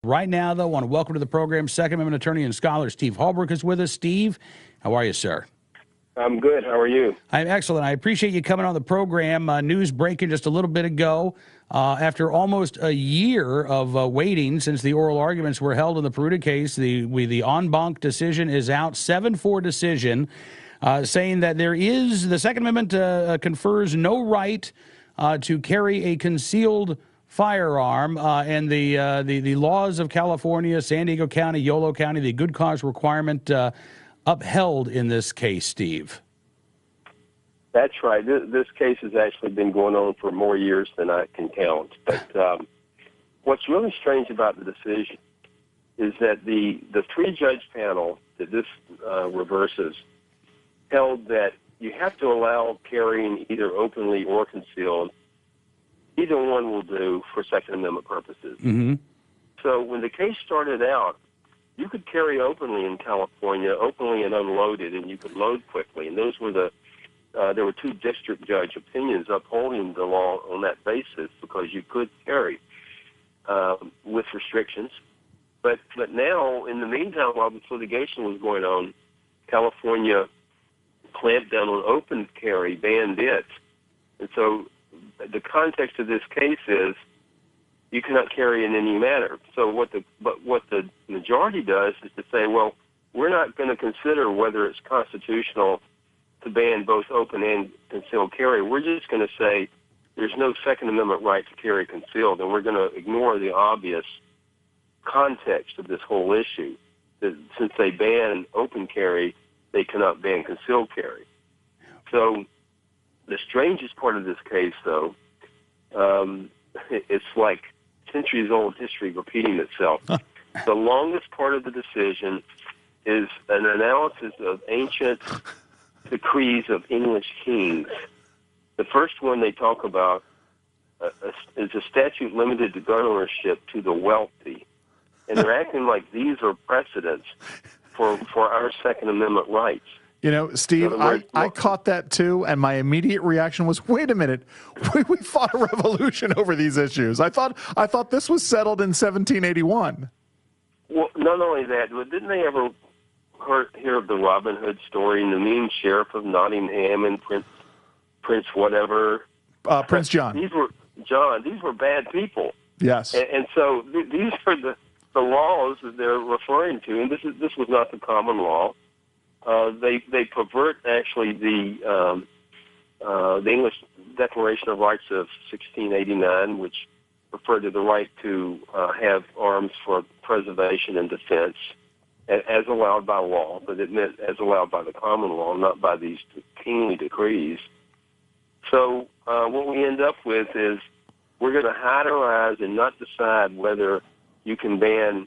Right now, though, I want to welcome to the program Second Amendment attorney and scholar Steve Halbrook is with us. Steve, how are you, sir? I'm good. How are you? I'm excellent. I appreciate you coming on the program. News breaking just a little bit ago. After almost a year of waiting since the oral arguments were held in the Peruta case, the en banc decision is out, 7-4 decision, saying that the Second Amendment confers no right to carry a concealed firearm, and the laws of California, San Diego County, Yolo County, the good cause requirement upheld in this case, Steve. That's right. This case has actually been going on for more years than I can count. But what's really strange about the decision is that the three-judge panel that this reverses held that you have to allow carrying either openly or concealed. Either one will do for Second Amendment purposes. Mm-hmm. So when the case started out, you could carry openly in California, openly and unloaded, and you could load quickly. And those were there were two district judge opinions upholding the law on that basis because you could carry with restrictions. But now, in the meantime, while this litigation was going on, California clamped down on open carry, banned it. And so the context of this case is you cannot carry in any manner. So what the majority does is to say, well, we're not going to consider whether it's constitutional to ban both open and concealed carry. We're just going to say there's no Second Amendment right to carry concealed, and we're going to ignore the obvious context of this whole issue. That since they ban open carry, they cannot ban concealed carry. So the strangest part of this case, though, it's like centuries-old history repeating itself. The longest part of the decision is an analysis of ancient decrees of English kings. The first one they talk about is a statute limited to gun ownership to the wealthy. And they're acting like these are precedents for our Second Amendment rights. You know, Steve, I caught that too, and my immediate reaction was, wait a minute, we fought a revolution over these issues. I thought this was settled in 1781. Well, not only that, but didn't they ever hear of the Robin Hood story and the mean sheriff of Nottingham and Prince whatever? Prince John. These were bad people. Yes. And so these are the laws that they're referring to, and this was not the common law. They pervert actually the English Declaration of Rights of 1689, which referred to the right to have arms for preservation and defense, as allowed by law, but it meant as allowed by the common law, not by these kingly decrees. So what we end up with is we're going to hide our eyes and not decide whether you can ban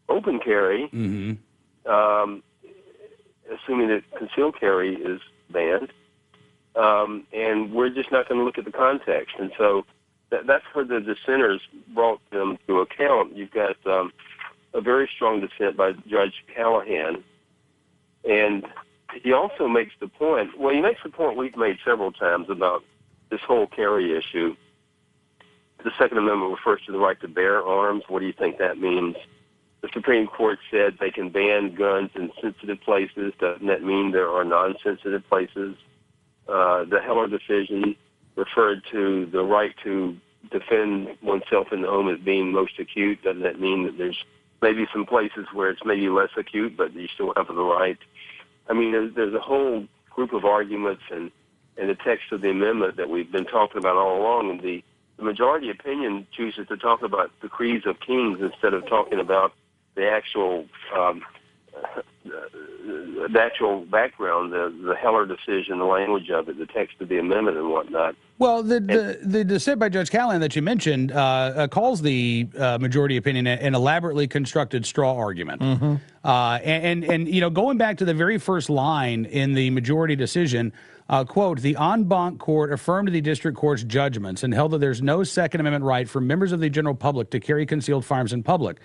open carry. Mm-hmm. Assuming that concealed carry is banned, and we're just not going to look at the context. And so that's where the dissenters brought them to account. You've got a very strong dissent by Judge Callahan, and he also makes the point, he makes the point we've made several times about this whole carry issue. The Second Amendment refers to the right to bear arms. What do you think that means? The Supreme Court said they can ban guns in sensitive places. Doesn't that mean there are non-sensitive places? The Heller decision referred to the right to defend oneself in the home as being most acute. Doesn't that mean that there's maybe some places where it's maybe less acute, but you still have the right? I mean, there's a whole group of arguments and the text of the amendment that we've been talking about all along, and the majority opinion chooses to talk about decrees of kings instead of talking about the actual background, the Heller decision, the language of it, the text of the amendment, and whatnot. Well, the dissent by Judge Callahan that you mentioned calls the majority opinion an elaborately constructed straw argument. Mm-hmm. And you know, going back to the very first line in the majority decision, quote, the en banc court affirmed the district court's judgments and held that there's no Second Amendment right for members of the general public to carry concealed firearms in public.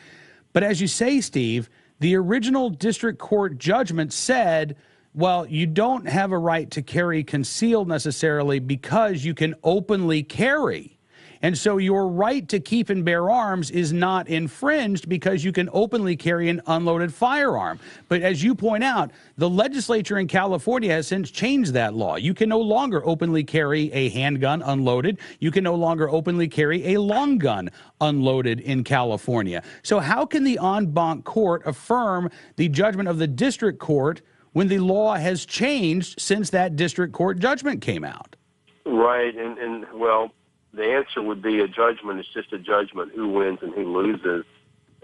But as you say, Steve, the original district court judgment said, well, you don't have a right to carry concealed necessarily because you can openly carry. And so your right to keep and bear arms is not infringed because you can openly carry an unloaded firearm. But as you point out, the legislature in California has since changed that law. You can no longer openly carry a handgun unloaded. You can no longer openly carry a long gun unloaded in California. So how can the en banc court affirm the judgment of the district court when the law has changed since that district court judgment came out? Right, and well, the answer would be a judgment is just a judgment, who wins and who loses,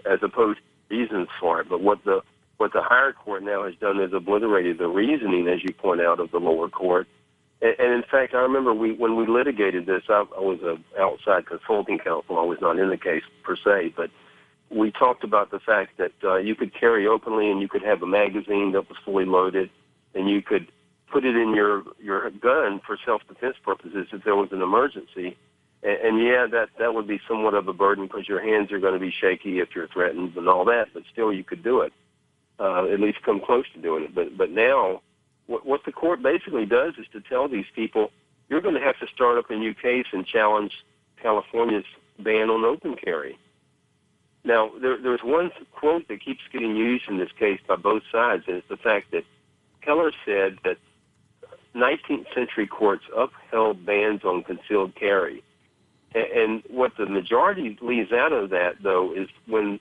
as opposed to reasons for it. But what the higher court now has done is obliterated the reasoning, as you point out, of the lower court. And in fact, I remember when we litigated this, I was an outside consulting counsel. I was not in the case per se, but we talked about the fact that you could carry openly and you could have a magazine that was fully loaded, and you could put it in your gun for self-defense purposes if there was an emergency. And yeah, that would be somewhat of a burden because your hands are going to be shaky if you're threatened and all that, but still you could do it, at least come close to doing it. But now what the court basically does is to tell these people, you're going to have to start up a new case and challenge California's ban on open carry. Now, there's one quote that keeps getting used in this case by both sides, and it's the fact that Keller said that 19th century courts upheld bans on concealed carry. And what the majority leaves out of that, though, is when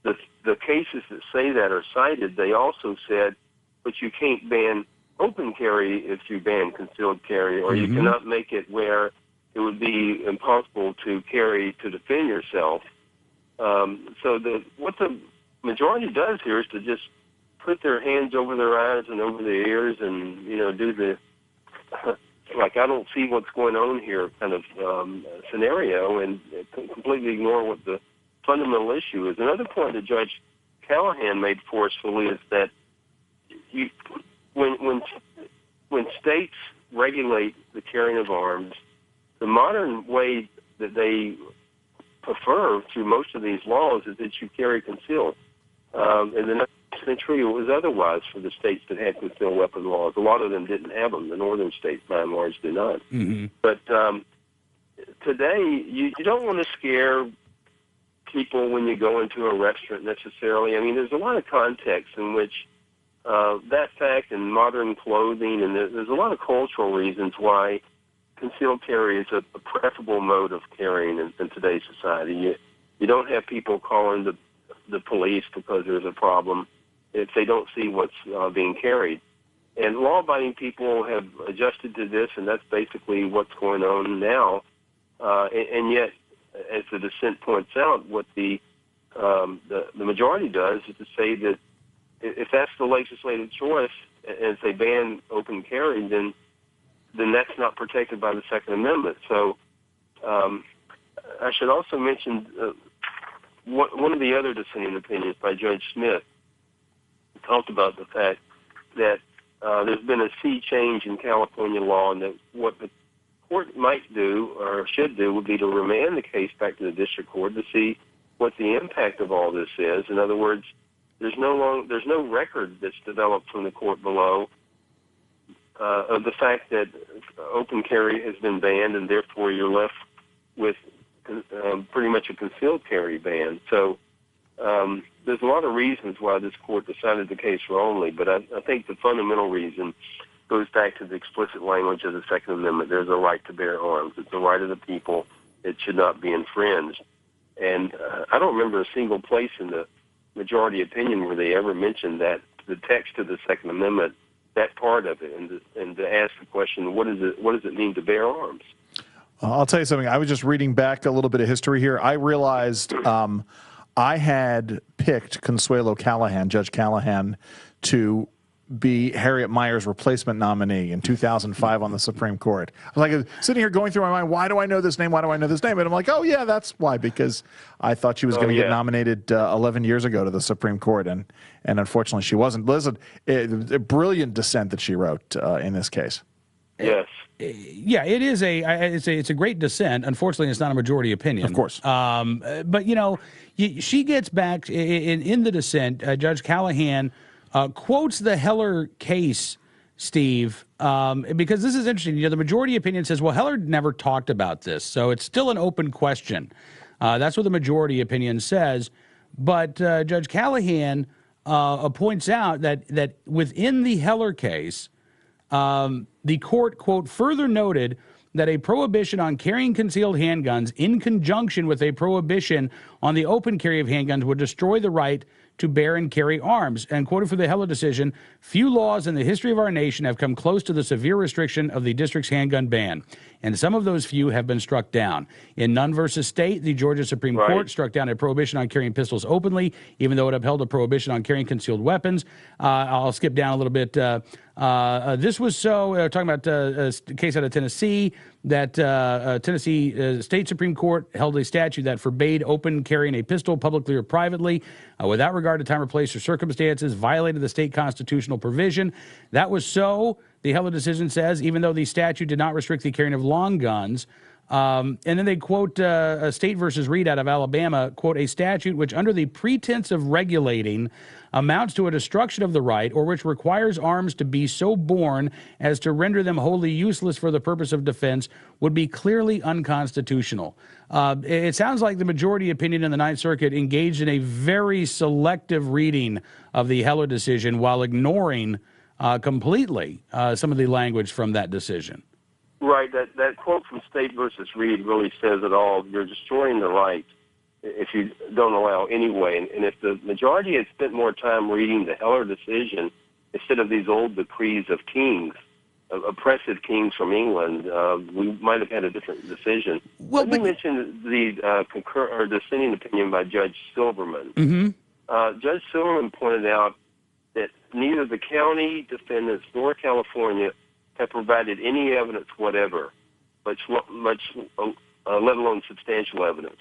the cases that say that are cited, they also said, but you can't ban open carry if you ban concealed carry, or you cannot make it where it would be impossible to carry to defend yourself. So what the majority does here is to just put their hands over their eyes and over their ears and, do the, like, I don't see what's going on here kind of scenario, and completely ignore what the fundamental issue is. Another point that Judge Callahan made forcefully is that when states regulate the carrying of arms, the modern way that they prefer through most of these laws is that you carry concealed. In the 19th century, it was otherwise for the states that had concealed weapon laws. A lot of them didn't have them. The northern states, by and large, do not. But today, you don't want to scare people when you go into a restaurant necessarily. I mean, there's a lot of context in which that fact and modern clothing, and there's a lot of cultural reasons why concealed carry is a preferable mode of carrying in today's society. You don't have people calling the police because there's a problem if they don't see what's being carried. And law-abiding people have adjusted to this, and that's basically what's going on now. And yet, as the dissent points out, what the majority does is to say that if that's the legislative choice, and if they ban open carry, then that's not protected by the Second Amendment. So I should also mention one of the other dissenting opinions by Judge Smith talked about the fact that there's been a sea change in California law, and that what the court might do or should do would be to remand the case back to the district court to see what the impact of all this is. In other words, there's no record that's developed from the court below of the fact that open carry has been banned, and therefore you're left with pretty much a concealed carry ban. So there's a lot of reasons why this court decided the case wrongly, but I think the fundamental reason goes back to the explicit language of the Second Amendment. There's a right to bear arms. It's the right of the people. It should not be infringed. And I don't remember a single place in the majority opinion where they ever mentioned that the text of the Second Amendment, that part of it, and to ask the question, what does it mean to bear arms? I'll tell you something. I was just reading back a little bit of history here. I realized I had picked Consuelo Callahan, Judge Callahan, to be Harriet Meyer's replacement nominee in 2005 on the Supreme Court. I was like sitting here going through my mind, why do I know this name? Why do I know this name? And I'm like, oh, yeah, that's why, because I thought she was going to get nominated 11 years ago to the Supreme Court, and unfortunately she wasn't. Listen, a brilliant dissent that she wrote in this case. Yes. Yeah, it is it's a great dissent. Unfortunately, it's not a majority opinion. Of course. But, she gets back in the dissent. Judge Callahan quotes the Heller case Steve, because this is interesting. The majority opinion says, well, Heller never talked about this, so it's still an open question. That's what the majority opinion says. But Judge Callahan points out that within the Heller case, the court, quote, further noted that a prohibition on carrying concealed handguns in conjunction with a prohibition on the open carry of handguns would destroy the right to bear and carry arms. And quoted for the Heller decision, few laws in the history of our nation have come close to the severe restriction of the district's handgun ban, and some of those few have been struck down. In Nunn versus State, the Georgia Supreme Court struck down a prohibition on carrying pistols openly, even though it upheld a prohibition on carrying concealed weapons. I'll skip down a little bit. This was so, talking about a case out of Tennessee, that Tennessee State Supreme Court held a statute that forbade open carrying a pistol publicly or privately without regard to time or place or circumstances, violated the state constitutional provision. That was so, the Heller decision says, even though the statute did not restrict the carrying of long guns. And then they quote State versus Reed out of Alabama, quote, a statute which under the pretense of regulating amounts to a destruction of the right or which requires arms to be so born as to render them wholly useless for the purpose of defense would be clearly unconstitutional. It sounds like the majority opinion in the Ninth Circuit engaged in a very selective reading of the Heller decision while ignoring completely some of the language from that decision. Right. That quote from State versus Reed really says it all. You're destroying the right if you don't allow any way. And if the majority had spent more time reading the Heller decision instead of these old decrees of kings, of oppressive kings from England, we might have had a different decision. Well, Let me mention the dissenting opinion by Judge Silverman. Mm-hmm. Judge Silverman pointed out that neither the county defendants nor California have provided any evidence whatever, let alone substantial evidence,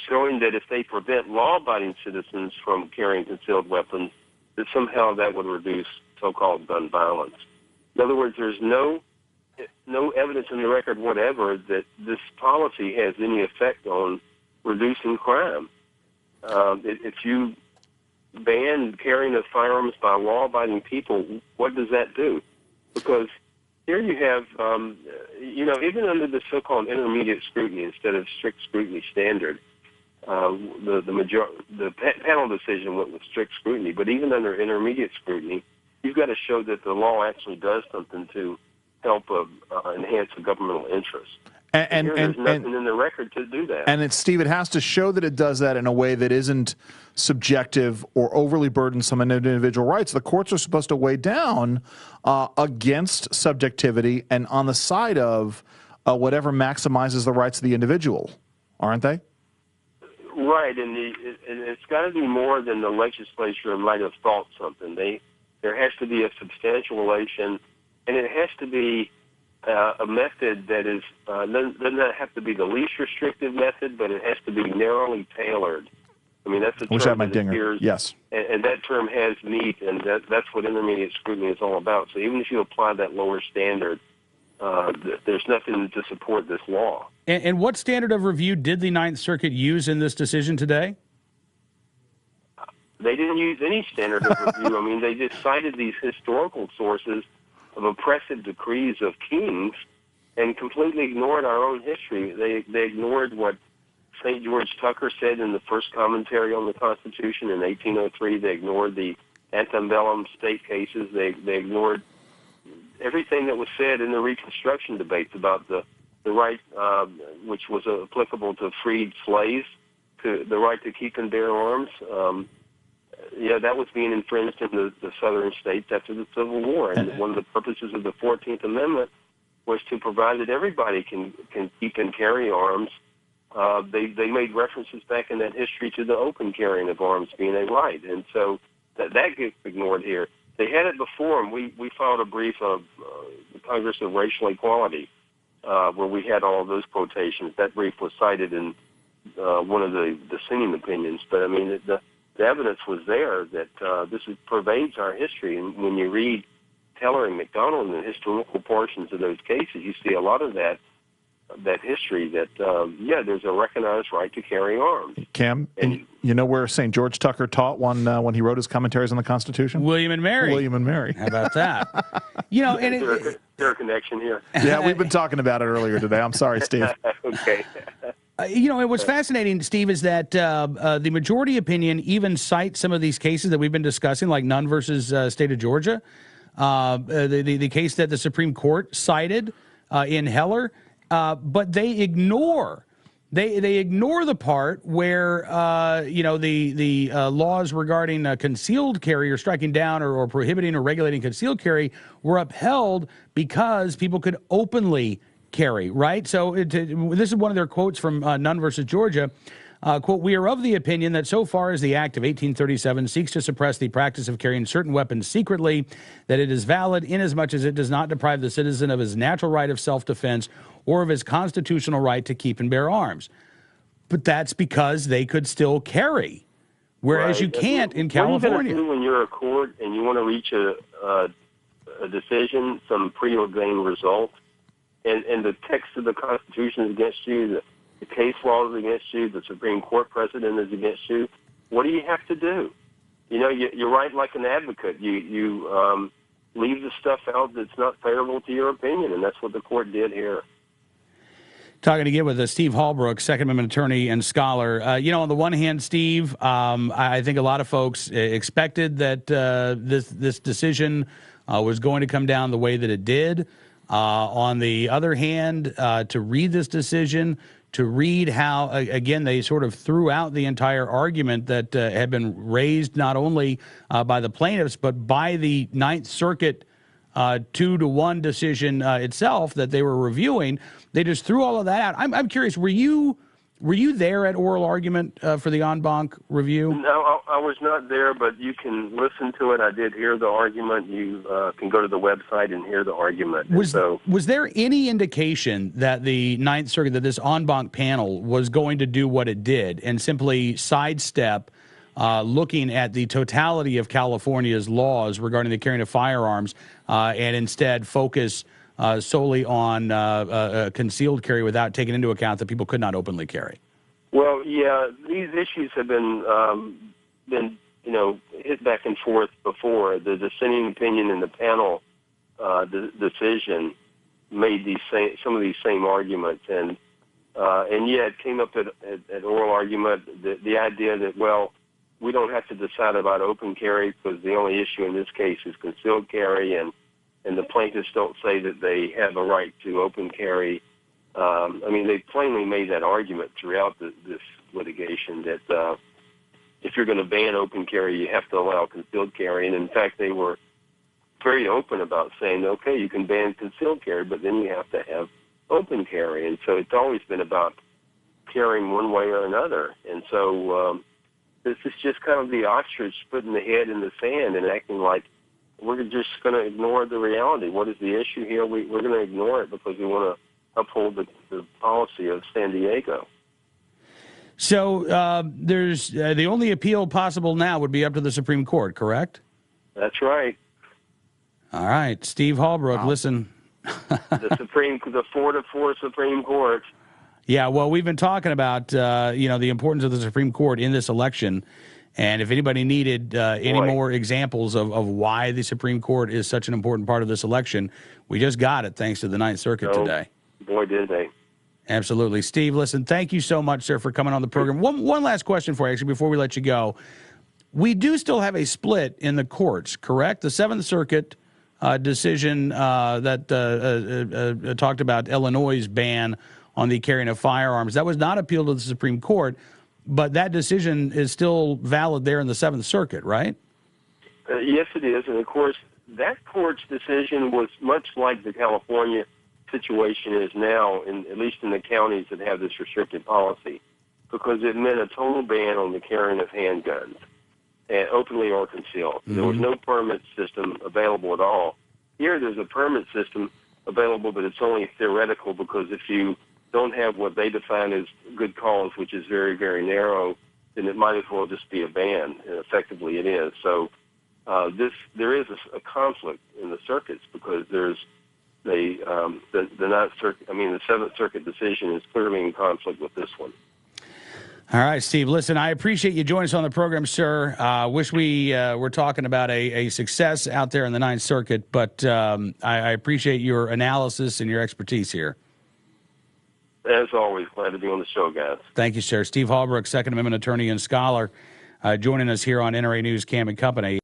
showing that if they prevent law-abiding citizens from carrying concealed weapons, that somehow that would reduce so-called gun violence. In other words, there's no evidence in the record whatever that this policy has any effect on reducing crime. If you ban carrying of firearms by law-abiding people, what does that do? Because here you have, even under the so-called intermediate scrutiny instead of strict scrutiny standard, the panel decision went with strict scrutiny. But even under intermediate scrutiny, you've got to show that the law actually does something to help enhance the governmental interest. And there's nothing in the record to do that. And Steve, it has to show that it does that in a way that isn't subjective or overly burdensome on individual rights. The courts are supposed to weigh down against subjectivity and on the side of whatever maximizes the rights of the individual, aren't they? Right, and it's got to be more than the legislature might have thought something. There has to be a substantial relation, and it has to be a method that is doesn't have to be the least restrictive method, but it has to be narrowly tailored. I mean, that's a term that appears, yes, and that term has meat, and that's what intermediate scrutiny is all about. So even if you apply that lower standard, there's nothing to support this law. And what standard of review did the Ninth Circuit use in this decision today? They didn't use any standard of review. I mean, they just cited these historical sources of oppressive decrees of kings and completely ignored our own history. They ignored what St. George Tucker said in the first commentary on the Constitution in 1803. They ignored the antebellum state cases. They ignored everything that was said in the Reconstruction debates about the right, which was applicable to freed slaves, to the right to keep and bear arms. That was being infringed in the southern states after the Civil War. And one of the purposes of the 14th Amendment was to provide that everybody can keep and carry arms. They made references back in that history to the open carrying of arms being a right. And so that gets ignored here. They had it before, and we filed a brief of the Congress of Racial Equality where we had all of those quotations. That brief was cited in one of the dissenting opinions. But, I mean, the evidence was there that this pervades our history. And when you read Heller and McDonald and the historical portions of those cases, you see a lot of that history that, there's a recognized right to carry arms. Cam, and you know where St. George Tucker taught when he wrote his commentaries on the Constitution? William and Mary. William and Mary. How about that? And is there a connection here? Yeah, we've been talking about it earlier today. I'm sorry, Steve. Okay. And what's fascinating, Steve, is that the majority opinion even cites some of these cases that we've been discussing, like Nunn versus State of Georgia, the case that the Supreme Court cited in Heller, but they ignore the part where the laws regarding concealed carry or striking down or prohibiting or regulating concealed carry were upheld because people could openly carry, right? So this is one of their quotes from Nunn versus Georgia. Quote, "We are of the opinion that so far as the Act of 1837 seeks to suppress the practice of carrying certain weapons secretly, that it is valid inasmuch as it does not deprive the citizen of his natural right of self-defense or of his constitutional right to keep and bear arms." But that's because they could still carry, whereas you can't in California. What are you going to do when you're a court and you want to reach a decision, some preordained result, and the text of the Constitution is against you, the case law is against you, the Supreme Court precedent is against you? What do you have to do? You write like an advocate. You leave the stuff out that's not favorable to your opinion, and that's what the court did here. Talking again with Steve Halbrook, Second Amendment attorney and scholar. On the one hand, Steve, I think a lot of folks expected that this decision was going to come down the way that it did. On the other hand, to read this decision, to read how, again, they sort of threw out the entire argument that had been raised not only by the plaintiffs, but by the Ninth Circuit 2-1 decision itself that they were reviewing. They just threw all of that out. I'm curious, were you there at oral argument for the en banc review? No, I was not there, but you can listen to it. I did hear the argument. You can go to the website and hear the argument. Was there any indication that the Ninth Circuit, that this en banc panel was going to do what it did and simply sidestep looking at the totality of California's laws regarding the carrying of firearms and instead focus solely on concealed carry without taking into account that people could not openly carry? Well, yeah, these issues have been hit back and forth before. The dissenting opinion in the panel decision made some of these same arguments, and it came up at oral argument the idea that, well, we don't have to decide about open carry because the only issue in this case is concealed carry, and the plaintiffs don't say that they have a right to open carry. They plainly made that argument throughout this litigation that if you're going to ban open carry, you have to allow concealed carry. And in fact, they were very open about saying, okay, you can ban concealed carry, but then you have to have open carry. And so it's always been about carrying one way or another. And so this is just kind of the ostrich putting the head in the sand and acting like we're just going to ignore the reality. What is the issue here? We're going to ignore it because we want to uphold the policy of San Diego. So there's the only appeal possible now would be up to the Supreme Court, correct? That's right. All right, Steve Halbrook, wow. Listen. the 4-4 Supreme Court. Yeah, well, we've been talking about the importance of the Supreme Court in this election, and if anybody needed any more examples of why the Supreme Court is such an important part of this election, we just got it thanks to the Ninth Circuit today. Boy, did they. Absolutely. Steve, listen, thank you so much, sir, for coming on the program. One last question for you, actually, before we let you go. We do still have a split in the courts, correct? The Seventh Circuit decision that talked about Illinois' ban on the carrying of firearms, that was not appealed to the Supreme Court, but that decision is still valid there in the Seventh Circuit, right? Yes, it is. And, of course, that court's decision was much like the California situation is now, at least in the counties that have this restricted policy, because it meant a total ban on the carrying of handguns, openly or concealed. Mm-hmm. There was no permit system available at all. Here there's a permit system available, but it's only theoretical because if you don't have what they define as good cause, which is very, very narrow, then it might as well just be a ban, and effectively it is. So there is a conflict in the circuits because there's the Ninth Circuit, the Seventh Circuit decision is clearly in conflict with this one. All right, Steve. Listen, I appreciate you joining us on the program, sir. Wish we were talking about a success out there in the Ninth Circuit, but I appreciate your analysis and your expertise here. As always, glad to be on the show, guys. Thank you, sir. Steve Halbrook, Second Amendment attorney and scholar, joining us here on NRA News Cam and Company.